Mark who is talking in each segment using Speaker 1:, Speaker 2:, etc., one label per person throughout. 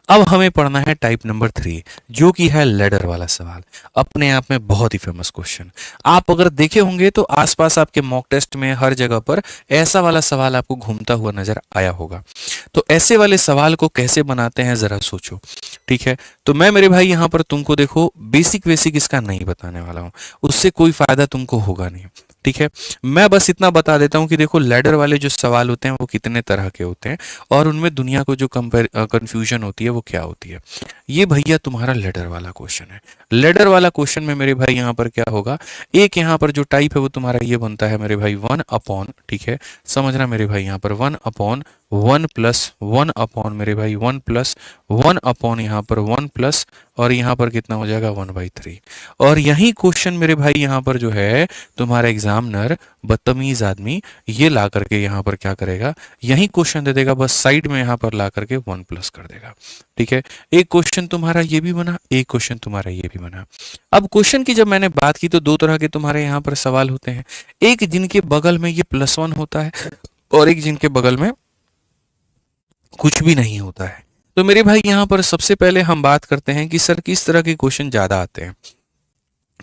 Speaker 1: अब हमें पढ़ना है टाइप नंबर 3, जो कि है लेडर वाला सवाल। अपने आप में बहुत ही फेमस क्वेश्चन। आप अगर देखे होंगे तो आसपास आपके मॉक टेस्ट में हर जगह पर ऐसा वाला सवाल आपको घूमता हुआ नजर आया होगा। तो ऐसे वाले सवाल को कैसे बनाते हैं जरा सोचो। ठीक है, तो मैं मेरे भाई यहाँ पर तुमको देखो बेसिक बेसिक इसका नहीं बताने वाला हूँ, उससे कोई फायदा तुमको होगा नहीं। ठीक है, मैं बस इतना बता देता हूं कि देखो लैडर वाले जो सवाल होते हैं वो कितने तरह के होते हैं और उनमें दुनिया को जो कंफ्यूजन होती है वो क्या होती है। ये भैया तुम्हारा लैडर वाला क्वेश्चन है। लैडर वाला क्वेश्चन में मेरे भाई यहाँ पर क्या होगा, एक यहाँ पर जो टाइप है वो तुम्हारा ये बनता है मेरे भाई 1 अपॉन, ठीक है समझना मेरे भाई, यहाँ पर 1 अपॉन 1 प्लस 1 अपॉन मेरे भाई 1 प्लस 1 अपॉन यहाँ पर 1 प्लस, और यहाँ पर कितना हो जाएगा 1/3। और यही क्वेश्चन मेरे भाई यहाँ पर जो है तुम्हारा एग्जामिनर बदतमीज आदमी ये ला करके यहाँ पर क्या करेगा, यही क्वेश्चन दे देगा, बस साइड में यहाँ पर ला करके 1 प्लस कर देगा। ठीक है, एक क्वेश्चन तुम्हारा ये भी बना, एक क्वेश्चन तुम्हारा ये भी बना। अब क्वेश्चन की जब मैंने बात की तो दो तरह के तुम्हारे यहाँ पर सवाल होते हैं, एक जिनके बगल में ये +1 होता है और एक जिनके बगल में कुछ भी नहीं होता है। तो मेरे भाई यहाँ पर सबसे पहले हम बात करते हैं कि सर किस तरह के क्वेश्चन ज्यादा आते हैं।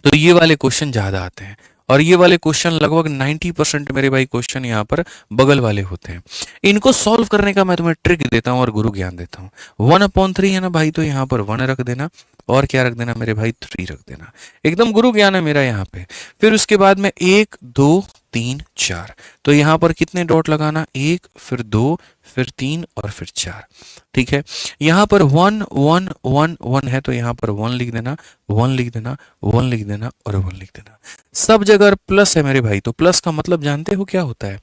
Speaker 1: तो ये वाले क्वेश्चन ज्यादा आते हैं और ये वाले क्वेश्चन लगभग 90% मेरे भाई क्वेश्चन यहाँ पर बगल वाले होते हैं। इनको सॉल्व करने का मैं तुम्हें ट्रिक देता हूँ और गुरु ज्ञान देता हूँ। 1/3 है ना भाई, तो यहाँ पर 1 रख देना और क्या रख देना मेरे भाई 3 रख देना, एकदम गुरु ज्ञान है मेरा यहाँ पे। फिर उसके बाद में 1 2 3 4, तो यहाँ पर कितने डॉट लगाना, 1 फिर 2 फिर 3 और फिर 4। ठीक है, यहाँ पर 1 1 1 1 है तो यहाँ पर 1 लिख देना, 1 लिख देना, 1 लिख देना और 1 लिख देना। सब जगह प्लस है मेरे भाई, तो प्लस का मतलब जानते हो क्या होता है?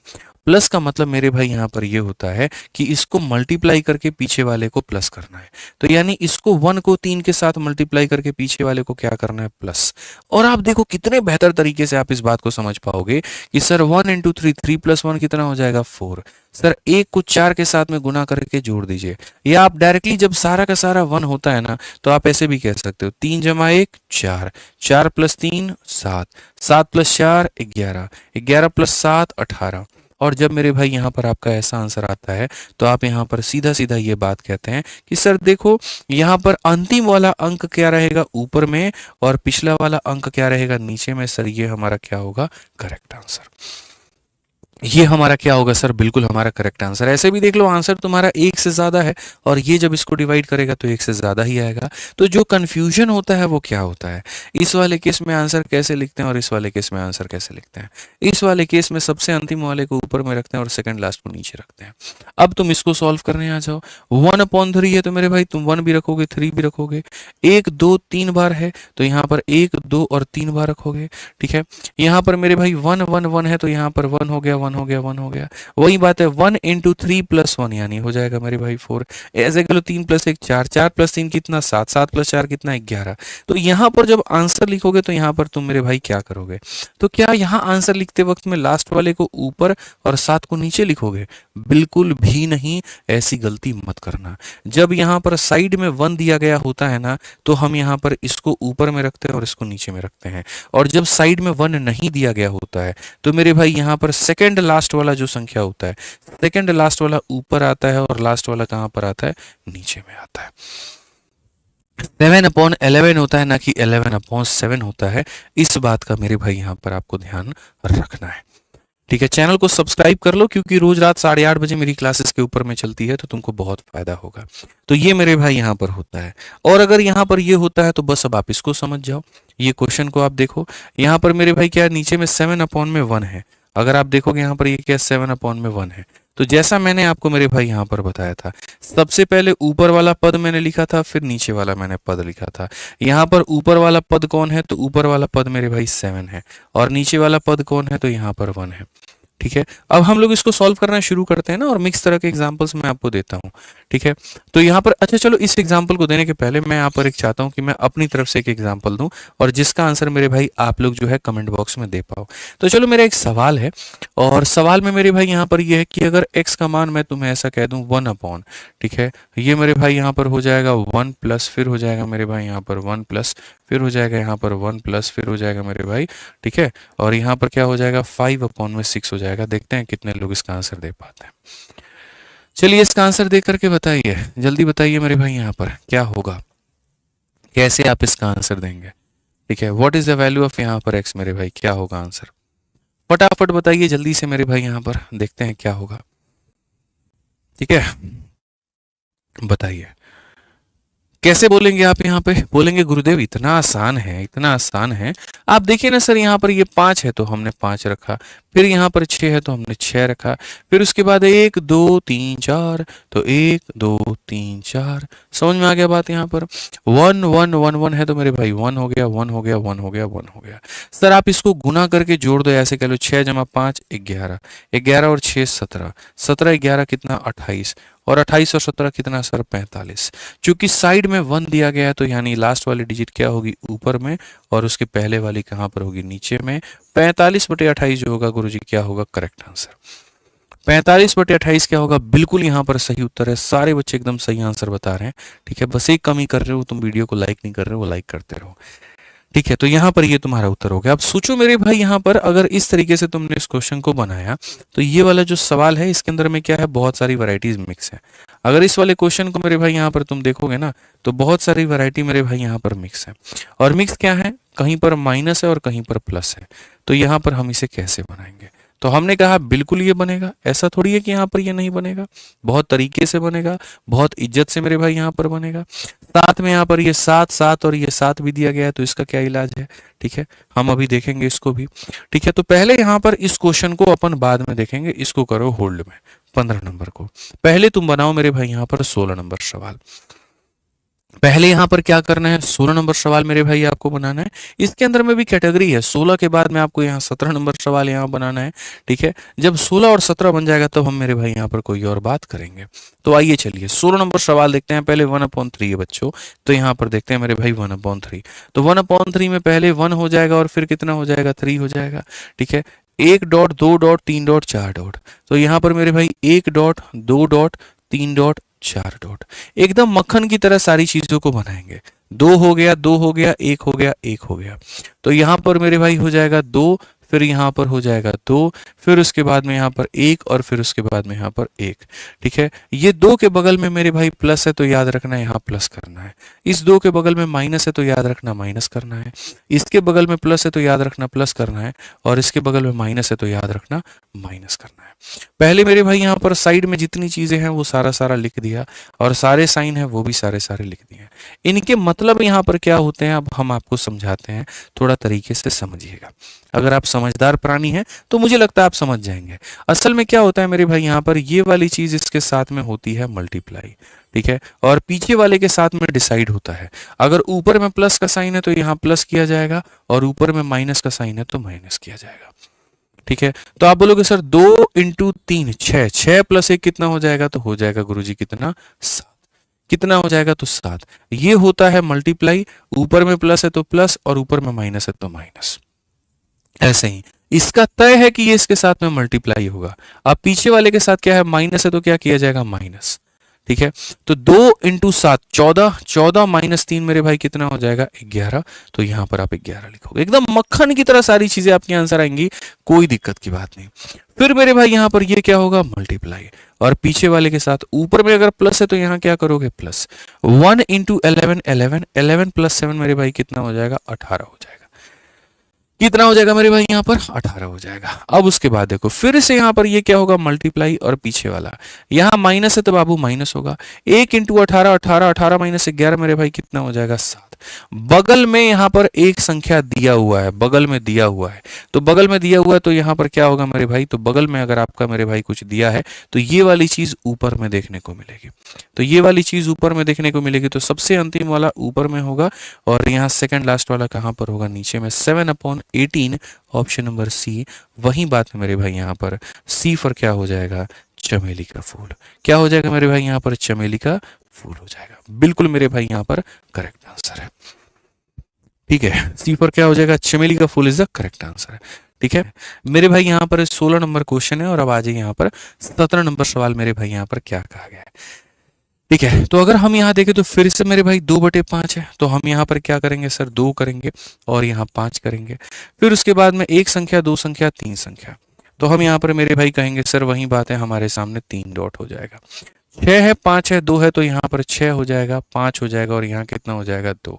Speaker 1: प्लस का मतलब मेरे भाई यहाँ पर ये होता है कि इसको मल्टीप्लाई करके पीछे वाले को प्लस करना है। तो यानी इसको 1 को 3 के साथ मल्टीप्लाई करके पीछे वाले को क्या करना है, प्लस। और आप देखो कितने बेहतर तरीके से आप इस बात को समझ पाओगे कि सर 1 इंटू 3, 3 + 1 कितना हो जाएगा 4। सर 1 को 4 के साथ में गुना करके जोड़ दीजिए, या आप डायरेक्टली जब सारा का सारा 1 होता है ना तो आप ऐसे भी कह सकते हो 3 + 1 4, 4 + 3 7, 7 + 4 11, 11 + 7 18। और जब मेरे भाई यहाँ पर आपका ऐसा आंसर आता है तो आप यहाँ पर सीधा सीधा ये बात कहते हैं कि सर देखो यहाँ पर अंतिम वाला अंक क्या रहेगा ऊपर में और पिछला वाला अंक क्या रहेगा नीचे में। सर ये हमारा क्या होगा, करेक्ट आंसर। ये हमारा क्या होगा सर, बिल्कुल हमारा करेक्ट आंसर। ऐसे भी देख लो आंसर तुम्हारा 1 से ज्यादा है और ये जब इसको डिवाइड करेगा तो 1 से ज्यादा ही आएगा। तो जो कंफ्यूजन होता है वो क्या होता है, इस वाले केस में आंसर कैसे लिखते हैं और इस वाले केस में आंसर कैसे लिखते हैं। इस वाले केस में सबसे अंतिम वाले को ऊपर में रखते हैं और सेकंड लास्ट को नीचे रखते हैं। अब तुम इसको सॉल्व करने आ जाओ। 1/3 है तो मेरे भाई तुम 1 भी रखोगे 3 भी रखोगे, 1 2 3 बार है तो यहाँ पर 1 2 और 3 बार रखोगे। ठीक है, यहाँ पर मेरे भाई 1 1 1 है तो यहाँ पर 1 हो गया, 1 हो गया, 1 हो गया। वही बात है 1 इंटू 3 + 1 यानी हो जाएगा मेरे भाई 4। ऐसे कर लो 3 + 1 4, 4 + 3 कितना 7, 7 + 4 कितना 11। तो यहाँ पर जब आंसर लिखोगे तो यहाँ पर तुम मेरे भाई क्या करोगे, तो क्या यहाँ आंसर लिखते वक्त में लास्ट वाले को ऊपर और 7 को नीचे लिखोगे? बिल्कुल भी नहीं, ऐसी गलती मत करना। जब यहाँ पर साइड में 1 दिया गया होता है ना तो हम यहाँ पर इसको ऊपर में रखते हैं और इसको नीचे में रखते हैं, और जब साइड में 1 नहीं दिया गया होता है तो मेरे भाई यहाँ पर सेकंड लास्ट वाला जो संख्या होता है, सेकंड लास्ट वाला ऊपर आता है और लास्ट वाला कहाँ पर आता है, नीचे में आता है। 7/11 होता है ना कि 11/7 होता है। इस बात का मेरे भाई यहाँ पर आपको ध्यान रखना है। ठीक है, चैनल को सब्सक्राइब कर लो क्योंकि रोज रात 8:30 बजे मेरी क्लासेस के ऊपर में चलती है तो तुमको बहुत फायदा होगा। तो ये मेरे भाई यहाँ पर होता है, और अगर यहाँ पर ये होता है तो बस अब आप इसको समझ जाओ। ये क्वेश्चन को आप देखो, यहाँ पर मेरे भाई क्या नीचे में 7/1 है। अगर आप देखोगे यहाँ पर ये क्या 7/1 है, तो जैसा मैंने आपको मेरे भाई यहाँ पर बताया था, सबसे पहले ऊपर वाला पद मैंने लिखा था, फिर नीचे वाला मैंने पद लिखा था। यहाँ पर ऊपर वाला पद कौन है, तो ऊपर वाला पद मेरे भाई 7 है, और नीचे वाला पद कौन है, तो यहाँ पर 1 है। ठीक है, अब हम लोग इसको सॉल्व करना शुरू करते हैं ना, और मिक्स तरह के एग्जांपल्स मैं आपको देता हूँ। ठीक है, तो यहाँ पर अच्छा चलो इस एग्जांपल को देने के पहले मैं यहाँ पर एक चाहता हूँ कि मैं अपनी तरफ से एक एग्जांपल दूं और जिसका आंसर मेरे भाई आप लोग जो है कमेंट बॉक्स में दे पाओ। तो चलो मेरा एक सवाल है, और सवाल में मेरे भाई यहाँ पर ये है कि अगर x का मान मैं तुम्हें ऐसा कह दूं 1/, ठीक है, ये मेरे भाई यहाँ पर हो जाएगा 1 प्लस, फिर हो जाएगा मेरे भाई यहाँ पर 1 प्लस, फिर हो जाएगा यहाँ पर 1 प्लस, फिर हो जाएगा मेरे भाई, ठीक है, और यहाँ पर क्या हो जाएगा 5/6 हो जाएगा। देखते हैं कितने लोग इसका आंसर दे पाते हैं। चलिए इसका आंसर देख करके बताइए, जल्दी बताइए मेरे भाई यहाँ पर क्या होगा, कैसे आप इसका आंसर देंगे। ठीक है, what is the value of यहाँ पर x मेरे भाई, क्या होगा आंसर, फटाफट बताइए जल्दी से मेरे भाई, यहाँ पर देखते हैं क्या होगा। ठीक है, बताइए कैसे बोलेंगे आप, यहाँ पे बोलेंगे गुरुदेव इतना आसान है, इतना आसान है। आप देखिए ना सर, यहाँ पर ये 5 है तो हमने 5 रखा, फिर यहाँ पर 6 है तो हमने 6 रखा, फिर उसके बाद 1 2 3 4 तो 1 2 3 4, समझ में आ गया बात। यहाँ पर 1 1 1 1 है तो मेरे भाई 1 हो गया, 1 हो गया, 1 हो गया, 1 हो गया। सर आप इसको गुना करके जोड़ दो, ऐसे कह लो 6 जमा 5 11, 11 और 6 17, 17 11 कितना 28, और 28 और 17 कितना सर 45। चूंकि साइड में 1 दिया गया है तो यानी लास्ट वाली डिजिट क्या होगी ऊपर में, और उसके पहले वाली कहां पर होगी नीचे में। 45/28 जो होगा गुरुजी क्या होगा करेक्ट आंसर। 45/28 क्या होगा, बिल्कुल यहाँ पर सही उत्तर है। सारे बच्चे एकदम सही आंसर बता रहे हैं। ठीक है, बस एक कमी कर रहे हो, तुम वीडियो को लाइक नहीं कर रहे हो, वो लाइक करते रहो। ठीक है, तो यहाँ पर ये तुम्हारा उत्तर हो गया। अब सोचो मेरे भाई, यहाँ पर अगर इस तरीके से तुमने इस क्वेश्चन को बनाया तो ये वाला जो सवाल है इसके अंदर में क्या है, बहुत सारी वैरायटीज मिक्स है। अगर इस वाले क्वेश्चन को मेरे भाई यहाँ पर तुम देखोगे ना तो बहुत सारी वैरायटी मेरे भाई यहाँ पर मिक्स है। और मिक्स क्या है, कहीं पर माइनस है और कहीं पर प्लस है। तो यहाँ पर हम इसे कैसे बनाएंगे, तो हमने कहा बिल्कुल ये बनेगा, ऐसा थोड़ी है कि यहाँ पर ये नहीं बनेगा, बहुत तरीके से बनेगा, बहुत इज्जत से मेरे भाई यहाँ पर बनेगा। साथ में यहाँ पर ये 7 7 और ये 7 भी दिया गया है, तो इसका क्या इलाज है। ठीक है, हम अभी देखेंगे इसको भी। ठीक है, तो पहले यहाँ पर इस क्वेश्चन को अपन बाद में देखेंगे, इसको करो होल्ड में 15 नंबर को। पहले तुम बनाओ मेरे भाई यहाँ पर 16 नंबर सवाल। पहले यहां पर क्या करना है, 16 नंबर सवाल मेरे भाई आपको बनाना है। इसके अंदर में भी कैटेगरी है, 16 के बाद में आपको यहाँ 17 नंबर सवाल यहाँ बनाना है। ठीक है, जब 16 और 17 बन जाएगा तब हम मेरे भाई यहाँ पर कोई और बात करेंगे। तो आइए चलिए 16 नंबर सवाल देखते हैं। पहले 1/3 है बच्चों, तो यहाँ पर देखते हैं मेरे भाई 1/3। तो 1/3 में पहले 1 हो जाएगा और फिर कितना हो जाएगा 3 हो जाएगा। ठीक है, 1 डॉट 2 डॉट 3 डॉट 4 डॉट, तो यहाँ पर मेरे भाई 1 डॉट 2 डॉट 3 डॉट 4 डॉट, एकदम मक्खन की तरह सारी चीजों को बनाएंगे। 2 हो गया, 2 हो गया, 1 हो गया, 1 हो गया, तो यहां पर मेरे भाई हो जाएगा 2, फिर यहाँ पर हो जाएगा 2, फिर उसके बाद में यहाँ पर 1 और फिर उसके बाद में यहाँ पर 1। ठीक है, ये 2 के बगल में मेरे भाई प्लस है तो याद रखना यहाँ प्लस करना है। इस 2 के बगल में माइनस है तो याद रखना माइनस करना है। इसके बगल में प्लस है तो याद रखना प्लस करना है, और इसके बगल में माइनस है तो याद रखना माइनस करना है। पहले मेरे भाई यहाँ पर साइड में जितनी चीजें हैं वो सारा सारा लिख दिया, और सारे साइन है वो भी सारे सारे लिख दिए। इनके मतलब यहाँ पर क्या होते हैं अब हम आपको समझाते हैं, थोड़ा तरीके से समझिएगा। अगर आप समझदार प्राणी हैं तो मुझे लगता है आप समझ जाएंगे। असल में क्या होता है मेरे भाई, यहाँ पर ये वाली चीज इसके साथ में होती है मल्टीप्लाई। ठीक है, और पीछे वाले के साथ में डिसाइड होता है। अगर ऊपर में प्लस का साइन है तो यहाँ प्लस किया जाएगा, और ऊपर में माइनस का साइन है तो माइनस किया जाएगा। ठीक है, तो आप बोलोगे सर 2 × 3 6, 6 + 1 कितना हो जाएगा, तो हो जाएगा गुरुजी कितना 7। कितना हो जाएगा तो 7। ये होता है मल्टीप्लाई, ऊपर में प्लस है तो प्लस और ऊपर में माइनस है तो माइनस। ऐसे ही इसका तय है कि ये इसके साथ में मल्टीप्लाई होगा। अब पीछे वाले के साथ क्या है, माइनस है तो क्या किया जाएगा माइनस। ठीक है, तो 2 × 7 14, 14 - 3 मेरे भाई कितना हो जाएगा 11। तो यहां पर आप 11 लिखोगे, एकदम मक्खन की तरह सारी चीजें आपके आंसर आएंगी, कोई दिक्कत की बात नहीं। फिर मेरे भाई यहां पर ये क्या होगा मल्टीप्लाई, और पीछे वाले के साथ ऊपर में अगर प्लस है तो यहां क्या करोगे प्लस। 1 × 11 11, 11 + 7 मेरे भाई कितना हो जाएगा 18 हो जाएगा। कितना हो जाएगा मेरे भाई यहाँ पर 18 हो जाएगा। अब उसके बाद देखो फिर से यहाँ पर ये क्या होगा मल्टीप्लाई, और पीछे वाला यहाँ माइनस है तो बाबू माइनस होगा। 1 × 18 18, 18 - 11 मेरे भाई कितना हो जाएगा 7। बगल में यहाँ पर एक संख्या दिया हुआ है, बगल में दिया हुआ है, तो बगल में दिया हुआ है तो यहाँ पर क्या होगा मेरे भाई, तो बगल में अगर आपका मेरे भाई कुछ दिया है तो ये वाली चीज ऊपर में देखने को मिलेगी। तो ये वाली चीज ऊपर में देखने को मिलेगी, तो सबसे अंतिम वाला ऊपर में होगा, और यहाँ सेकंड लास्ट वाला कहाँ पर होगा नीचे में। 7/18 ऑप्शन नंबर सी। वही बात है मेरे भाई यहाँ पर सी पर क्या हो जाएगा चमेली का फूल। क्या हो जाएगा मेरे भाई यहाँ पर चमेली का फूल हो जाएगा। बिल्कुल मेरे भाई यहाँ पर करेक्ट आंसर है। ठीक है, सी पर क्या हो जाएगा चमेली का फूल इज द करेक्ट आंसर है। ठीक है मेरे भाई यहाँ पर 16 नंबर क्वेश्चन है, और अब आ जाइए यहाँ पर 17 नंबर सवाल मेरे भाई यहाँ पर क्या कहा गया है। ठीक है, तो अगर हम यहाँ देखें तो फिर से मेरे भाई 2/5 है, तो हम यहाँ पर क्या करेंगे सर 2 करेंगे और यहाँ 5 करेंगे। फिर उसके बाद में 1 संख्या 2 संख्या 3 संख्या, तो हम यहाँ पर मेरे भाई कहेंगे सर वही बात है, हमारे सामने 3 डॉट हो जाएगा। 6 है, 5 है, 2 है, तो यहाँ पर 6 हो जाएगा, 5 हो जाएगा, और यहाँ कितना हो जाएगा 2।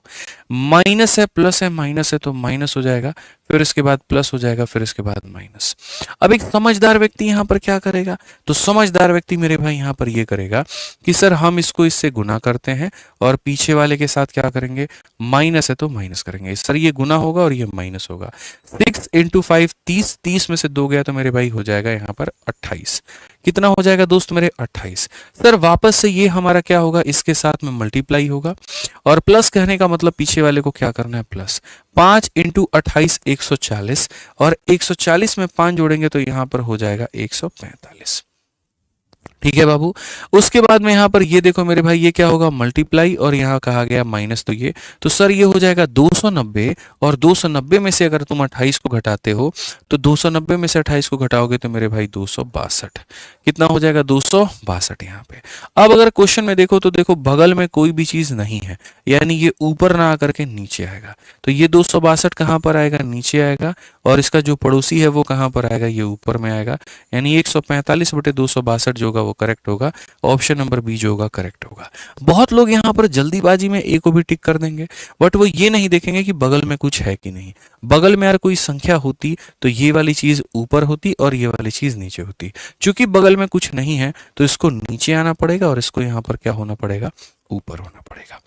Speaker 1: माइनस है, प्लस है, माइनस है, तो माइनस हो जाएगा, फिर इसके बाद प्लस हो जाएगा, फिर इसके बाद माइनस। अब एक समझदार व्यक्ति यहाँ पर क्या करेगा, तो समझदार व्यक्ति मेरे भाई यहाँ पर ये करेगा कि सर हम इसको इससे गुना करते हैं और पीछे वाले के साथ क्या करेंगे, माइनस है तो माइनस करेंगे। सर ये गुना होगा और ये माइनस होगा। 6 इंटू 5 30, 30 में से 2 गया तो मेरे भाई हो जाएगा यहाँ पर 28। कितना हो जाएगा दोस्त मेरे, 28। सर वापस से ये हमारा क्या होगा, इसके साथ में मल्टीप्लाई होगा, और प्लस कहने का मतलब पीछे वाले को क्या करना है, प्लस। 5 इंटू 28 140, और 140 में 5 जोड़ेंगे तो यहाँ पर हो जाएगा 145। ठीक है बाबू। उसके बाद में यहाँ पर ये देखो मेरे भाई, ये क्या होगा, मल्टीप्लाई, और यहाँ कहा गया माइनस, तो ये, तो सर ये हो जाएगा 290, और 290 में से अगर तुम 28 को घटाते हो तो 290 में से 28 को घटाओगे तो मेरे भाई 262। कितना हो जाएगा, 262 यहाँ पे। अब अगर क्वेश्चन में देखो तो देखो बगल में कोई भी चीज नहीं है, यानी ये ऊपर ना आकर के नीचे आएगा, तो ये 262 कहाँ पर आएगा, नीचे आएगा, और इसका जो पड़ोसी है वो कहाँ पर आएगा, ये ऊपर में आएगा, यानी 145/262 जो होगा वो करेक्ट होगा। ऑप्शन नंबर बी जो होगा करेक्ट होगा। बहुत लोग यहाँ पर जल्दीबाजी में ए को भी टिक कर देंगे, बट वो ये नहीं देखेंगे कि बगल में कुछ है कि नहीं। बगल में अगर कोई संख्या होती तो ये वाली चीज ऊपर होती और ये वाली चीज नीचे होती। चूंकि बगल में कुछ नहीं है तो इसको नीचे आना पड़ेगा और इसको यहाँ पर क्या होना पड़ेगा, ऊपर होना पड़ेगा।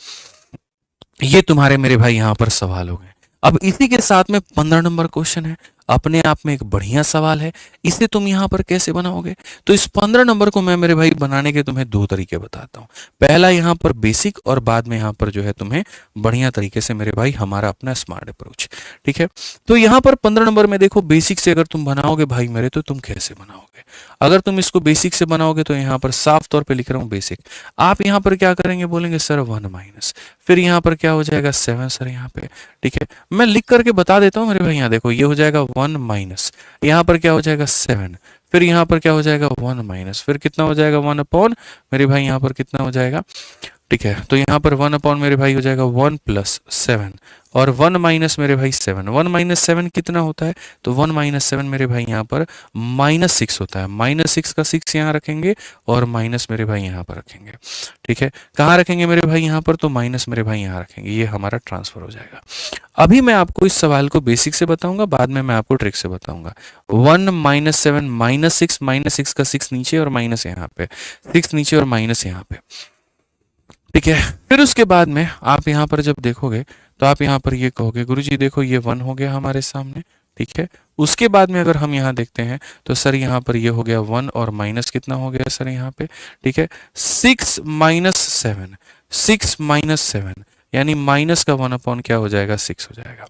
Speaker 1: ये तुम्हारे मेरे भाई यहाँ पर सवाल हो गए। अब इसी के साथ में 15 नंबर क्वेश्चन है, अपने आप में एक बढ़िया सवाल है। इसे तुम यहाँ पर कैसे बनाओगे, तो इस 15 नंबर को मैं मेरे भाई बनाने के तुम्हें 2 तरीके बताता हूँ। पहला यहाँ पर बेसिक, और बाद में यहाँ पर जो है तुम्हें बढ़िया तरीके से मेरे भाई हमारा अपना स्मार्ट अप्रोच। ठीक है, तो यहाँ पर 15 नंबर में देखो, बेसिक से अगर तुम बनाओगे भाई मेरे, तो तुम कैसे बनाओगे। अगर तुम इसको बेसिक से बनाओगे तो यहाँ पर साफ तौर पे लिख रहा हूँ बेसिक। आप यहाँ पर क्या करेंगे, बोलेंगे सर 1 माइनस, फिर यहाँ पर क्या हो जाएगा 7 सर यहाँ पे। ठीक है, मैं लिख करके बता देता हूँ मेरे भाई। यहाँ देखो, ये हो जाएगा 1 माइनस, यहाँ पर क्या हो जाएगा 7, फिर यहाँ पर क्या हो जाएगा 1 माइनस, फिर कितना हो जाएगा 1 अपॉन मेरे भाई यहाँ पर कितना हो जाएगा। ठीक है, तो यहाँ पर 1 अपॉन मेरे भाई हो जाएगा 1 प्लस 7, और 1 माइनस मेरे भाई 7। 1 माइनस 7 कितना होता है, तो 1 माइनस 7 मेरे भाई यहाँ पर -6 होता है। -6 का 6 यहाँ रखेंगे और माइनस मेरे भाई यहाँ पर रखेंगे। ठीक है, कहाँ रखेंगे मेरे भाई यहाँ पर, तो माइनस मेरे भाई यहाँ रखेंगे। ये हमारा ट्रांसफर हो जाएगा। अभी मैं आपको इस सवाल को बेसिक से बताऊंगा, बाद में मैं आपको ट्रिक से बताऊंगा। 1 माइनस 7 -6 का 6 नीचे और माइनस यहाँ पे, 6 नीचे और माइनस यहाँ पे। ठीक है, फिर उसके बाद में आप यहाँ पर जब देखोगे तो आप यहाँ पर ये कहोगे गुरुजी देखो ये 1 हो गया हमारे सामने। ठीक है, उसके बाद में अगर हम यहाँ देखते हैं तो सर यहाँ पर ये हो गया 1, और माइनस कितना हो गया सर यहाँ पे। ठीक है, 6 माइनस 7, 6 माइनस 7, यानी माइनस का 1 अपॉन क्या हो जाएगा, 6 हो जाएगा।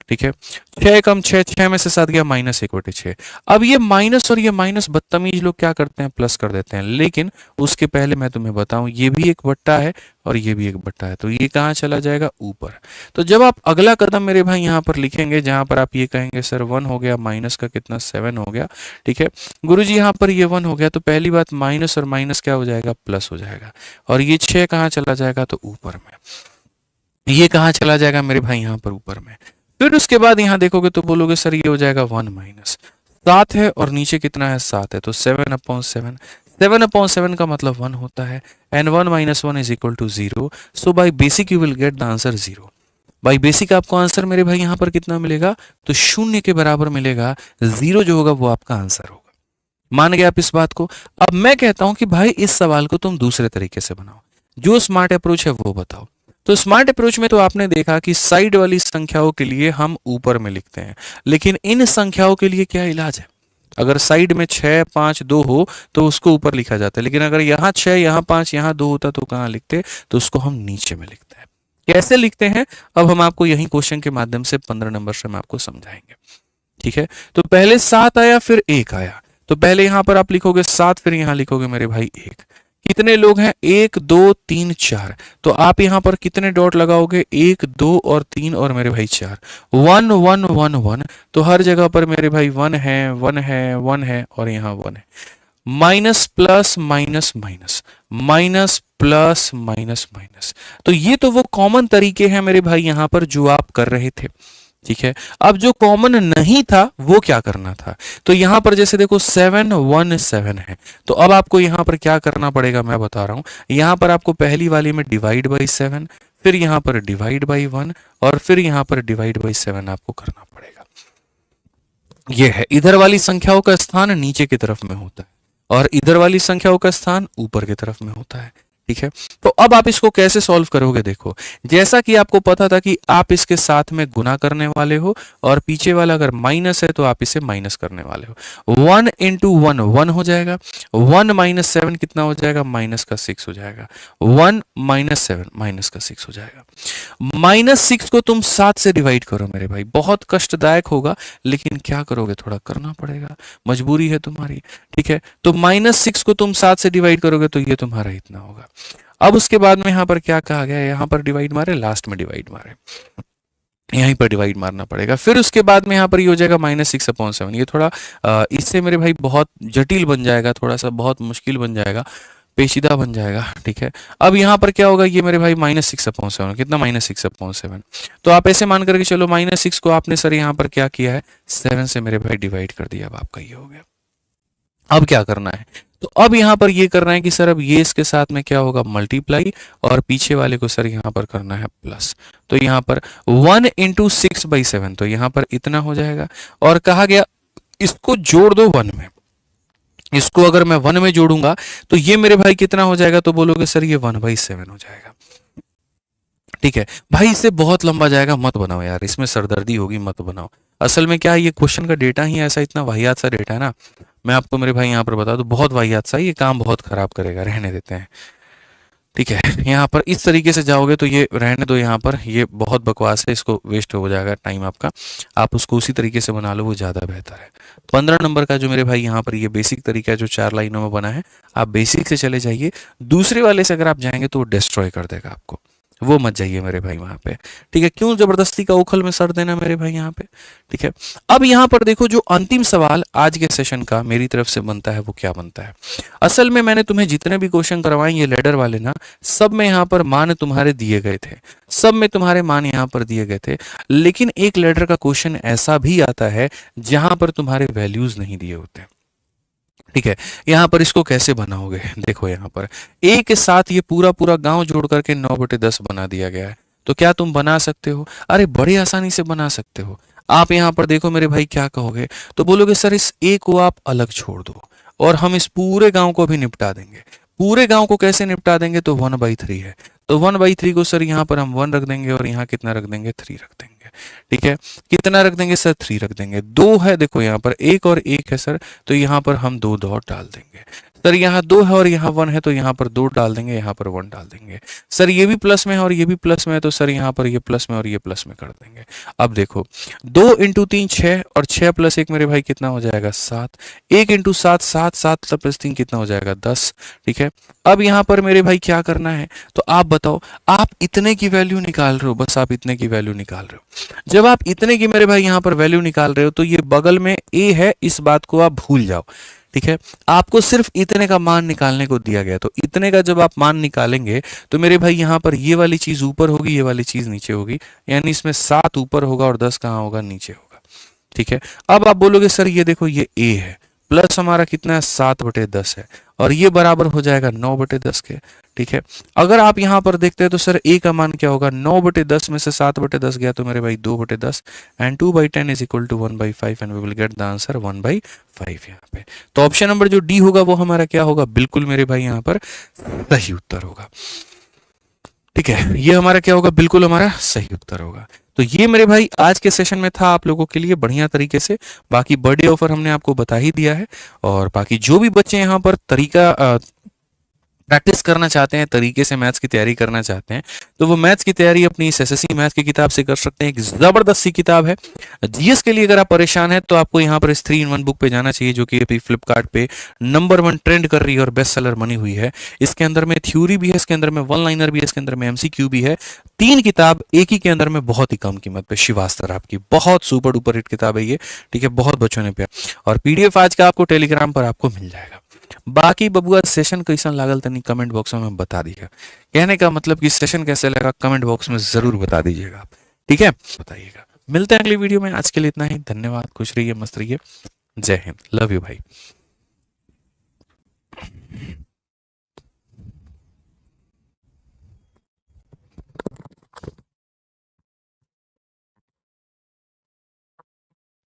Speaker 1: ठीक है, 6 कम 6, 6 में से 7 गया -1/6। अब ये माइनस और ये माइनस बदतमीज लोग क्या करते हैं, प्लस कर देते हैं। लेकिन उसके पहले मैं तुम्हें बताऊं, ये भी एक बट्टा है और ये भी एक बट्टा है, तो ये कहाँ चला जाएगा, ऊपर। तो जब आप अगला कदम मेरे भाई यहाँ पर लिखेंगे, जहां पर आप ये कहेंगे सर 1 हो गया, माइनस का कितना 7 हो गया। ठीक है, गुरुजी यहाँ पर ये 1 हो गया, तो पहली बात माइनस और माइनस क्या हो जाएगा, प्लस हो जाएगा, और ये 6 कहाँ चला जाएगा, तो ऊपर में। ये कहाँ चला जाएगा मेरे भाई, यहाँ पर ऊपर में। फिर उसके बाद यहाँ देखोगे तो बोलोगे सर ये हो जाएगा 1 माइनस 7 है, और नीचे कितना है, 7 है, तो 7/7। 7/7 का मतलब 1 होता है, एंड 1 माइनस 1 is equal to 0। So by basic you will get the answer 0। By basic आपको आंसर मेरे भाई यहाँ पर कितना मिलेगा, तो 0 के बराबर मिलेगा। 0 जो होगा वो आपका आंसर होगा। मान गए आप इस बात को। अब मैं कहता हूं कि भाई इस सवाल को तुम दूसरे तरीके से बनाओ, जो स्मार्ट अप्रोच है वो बताओ। तो स्मार्ट अप्रोच में तो आपने देखा कि साइड वाली संख्याओं के लिए हम ऊपर में लिखते हैं, लेकिन इन संख्याओं के लिए क्या इलाज है। अगर साइड में 6, 5, 2 हो तो उसको ऊपर लिखा जाता है, लेकिन अगर यहाँ 6, यहाँ 5, यहाँ 2 होता तो कहाँ लिखते, तो उसको हम नीचे में लिखते हैं। कैसे लिखते हैं अब हम आपको यही क्वेश्चन के माध्यम से 15 नंबर से हम आपको समझाएंगे। ठीक है, तो पहले 7 आया फिर 1 आया, तो पहले यहां पर आप लिखोगे 7, फिर यहां लिखोगे मेरे भाई 1। कितने लोग हैं, 1 2 3 4, तो आप यहां पर कितने डॉट लगाओगे, 1 2 और 3 और मेरे भाई 4। 1 1 1 1, तो हर जगह पर मेरे भाई 1 है 1 है 1 है और यहाँ 1 है। Minus plus minus minus, minus plus minus minus, तो ये तो वो कॉमन तरीके हैं मेरे भाई यहाँ पर जो आप कर रहे थे। ठीक है, अब जो कॉमन नहीं था वो क्या करना था, तो यहां पर जैसे देखो 717 है, तो अब आपको यहां पर क्या करना पड़ेगा मैं बता रहा हूं, यहां पर आपको पहली वाली में डिवाइड बाई 7, फिर यहां पर डिवाइड बाई 1 और फिर यहां पर डिवाइड बाई 7 आपको करना पड़ेगा। ये है, इधर वाली संख्याओं का स्थान नीचे की तरफ में होता है और इधर वाली संख्याओं का स्थान ऊपर की तरफ में होता है। ठीक है, तो अब आप इसको कैसे सॉल्व करोगे, देखो जैसा कि आपको पता था कि आप इसके साथ में गुना करने वाले हो और पीछे वाला अगर माइनस है तो आप इसे माइनस करने वाले हो। 1 इंटू 1 1 हो जाएगा, 1 माइनस 7 कितना हो जाएगा, माइनस का 6 हो जाएगा, 1 माइनस 7 माइनस का 6 हो जाएगा। -6 को तुम 7 से डिवाइड करो मेरे भाई, बहुत कष्टदायक होगा लेकिन क्या करोगे, थोड़ा करना पड़ेगा, मजबूरी है तुम्हारी। ठीक है, तो -6 को तुम 7 से डिवाइड करोगे तो ये तुम्हारा इतना होगा। अब उसके बाद में यहां पर क्या कहा गया है, यहां पर डिवाइड मारे, लास्ट में डिवाइड मारे, यहीं पर डिवाइड मारना पड़ेगा। फिर उसके बाद में यहां पर ये हो जाएगा -6/7। ये थोड़ा इससे मेरे भाई बहुत जटिल बन जाएगा, थोड़ा सा बहुत मुश्किल बन जाएगा, पेचीदा बन जाएगा। ठीक है, अब यहां पर क्या होगा, ये मेरे भाई -6/7, कितना -6/7, तो आप ऐसे मान करके चलो -6 को आपने सर यहां पर क्या किया है, 7 से मेरे भाई डिवाइड कर दिया, अब आपका ये हो गया। अब क्या करना है, तो अब यहां पर ये करना है कि सर अब ये इसके साथ में क्या होगा, मल्टीप्लाई, और पीछे वाले को सर यहां पर करना है प्लस, तो यहां पर 1 इंटू 6/7, तो यहां पर इतना हो जाएगा। और कहा गया इसको जोड़ दो 1 में, इसको अगर मैं 1 में जोड़ूंगा तो ये मेरे भाई कितना हो जाएगा, तो बोलोगे सर ये 1/7 हो जाएगा। ठीक है भाई, इससे बहुत लंबा जाएगा, मत बनाओ यार, इसमें सरदर्दी होगी, मत बनाओ। असल में क्या है, ये क्वेश्चन का डेटा ही ऐसा इतना वाहियात सा डेटा है ना, मैं आपको मेरे भाई यहाँ पर बता दूं, बहुत वाहियात सा, ये काम बहुत खराब करेगा, रहने देते हैं। ठीक है, यहाँ पर इस तरीके से जाओगे तो ये रहने दो, यहाँ पर ये बहुत बकवास है, इसको वेस्ट हो जाएगा टाइम आपका, आप उसको उसी तरीके से बना लो, वो ज़्यादा बेहतर है। 15 नंबर का जो मेरे भाई यहाँ पर ये बेसिक तरीका है जो 4 लाइनों में बना है, आप बेसिक से चले जाइए, दूसरे वाले से अगर आप जाएंगे तो वो डिस्ट्रॉय कर देगा आपको, वो मत जाइए मेरे भाई वहां पे। ठीक है, क्यों जबरदस्ती का उखल में सर देना मेरे भाई यहाँ पे। ठीक है, अब यहाँ पर देखो जो अंतिम सवाल आज के सेशन का मेरी तरफ से बनता है वो क्या बनता है। असल में मैंने तुम्हें जितने भी क्वेश्चन करवाए ये लेडर वाले ना, सब में यहाँ पर मान तुम्हारे दिए गए थे, सब में तुम्हारे मान यहाँ पर दिए गए थे, लेकिन एक लेडर का क्वेश्चन ऐसा भी आता है जहां पर तुम्हारे वैल्यूज नहीं दिए होते। ठीक है, यहां पर इसको कैसे बनाओगे, देखो यहां पर ए के साथ ये पूरा पूरा गांव जोड़ करके 9/10 बना दिया गया है, तो क्या तुम बना सकते हो, अरे बड़े आसानी से बना सकते हो। आप यहां पर देखो मेरे भाई क्या कहोगे, तो बोलोगे सर इस ए को आप अलग छोड़ दो और हम इस पूरे गांव को भी निपटा देंगे। पूरे गांव को कैसे निपटा देंगे, तो 1/3 है, तो 1/3 को सर यहाँ पर हम 1 रख देंगे और यहाँ कितना रख देंगे, 3 रख देंगे। ठीक है, कितना रख देंगे सर, 3 रख देंगे। 2 है, देखो यहाँ पर 1 और 1 है सर, तो यहाँ पर हम 2 डॉट डाल देंगे। सर यहाँ 2 है और यहाँ 1 है, तो यहाँ पर 2 डाल देंगे, यहाँ पर 1 डाल देंगे। सर ये भी प्लस में है और ये भी प्लस में है, तो सर यहाँ पर ये प्लस में और ये प्लस में कर देंगे। अब देखो 2 इंटू 3 6 और 6 प्लस 1 मेरे भाई कितना हो जाएगा, 7। 1 इंटू 7 7 7 प्लस 3 कितना हो जाएगा, 10। ठीक है, अब यहाँ पर मेरे भाई क्या करना है, तो आप बताओ, आप इतने की वैल्यू निकाल रहे हो, बस आप इतने की वैल्यू निकाल रहे हो। जब आप इतने की मेरे भाई यहाँ पर वैल्यू निकाल रहे हो तो ये बगल में ए है, इस बात को आप भूल जाओ। ठीक है, आपको सिर्फ इतने का मान निकालने को दिया गया, तो इतने का जब आप मान निकालेंगे तो मेरे भाई यहाँ पर ये वाली चीज ऊपर होगी, ये वाली चीज नीचे होगी, यानी इसमें 7 ऊपर होगा और 10 कहाँ होगा, नीचे होगा। ठीक है, अब आप बोलोगे सर ये देखो ये ए है, प्लस हमारा कितना है, 7/10 है, और ये बराबर हो जाएगा 9/10 के। ठीक है, अगर आप यहां पर देखते हैं तो सर ए का मान क्या होगा, 9/10 में से 7/10 गया तो मेरे भाई 2/10, and 2/10 is equal to 1/5, and we will get the answer 1/5 यहाँ पे। तो ऑप्शन नंबर जो डी होगा वो हमारा क्या होगा, बिल्कुल मेरे भाई यहाँ पर सही उत्तर होगा। ठीक है, ये हमारा क्या होगा, बिल्कुल हमारा सही उत्तर होगा। तो ये मेरे भाई आज के सेशन में था आप लोगों के लिए बढ़िया तरीके से। बाकी बर्थडे ऑफर हमने आपको बता ही दिया है, और बाकी जो भी बच्चे यहाँ पर तरीका प्रैक्टिस करना चाहते हैं, तरीके से मैथ्स की तैयारी करना चाहते हैं, तो वो मैथ्स की तैयारी अपनी इस एसएससी मैथ्स की किताब से कर सकते हैं। एक जबरदस्त सी किताब है। जीएस के लिए अगर आप परेशान हैं तो आपको यहाँ पर इस 3-in-1 बुक पे जाना चाहिए, जो कि अभी फ्लिपकार्ट पे नंबर 1 ट्रेंड कर रही है और बेस्ट सेलर बनी हुई है। इसके अंदर में थ्योरी भी है, इसके अंदर में वन लाइनर भी है, इसके अंदर में एमसीक्यू भी है। 3 किताब एक ही के अंदर में बहुत ही कम कीमत पे। श्रीवास्तव आपकी बहुत सुपर डुपर हिट किताब है ये। ठीक है, बहुत बच्चों ने प्यार, और पीडीएफ आज का आपको टेलीग्राम पर आपको मिल जाएगा। बाकी बबुआ सेशन कैसा लागल तनी कमेंट बॉक्स में बता दीजिएगा। कहने का मतलब कि सेशन कैसे लगा कमेंट बॉक्स में जरूर बता दीजिएगा आप। ठीक है, बताइएगा। मिलते हैं अगली वीडियो में, आज के लिए इतना ही। धन्यवाद, खुश रहिए, मस्त रहिए, जय हिंद, लव यू भाई।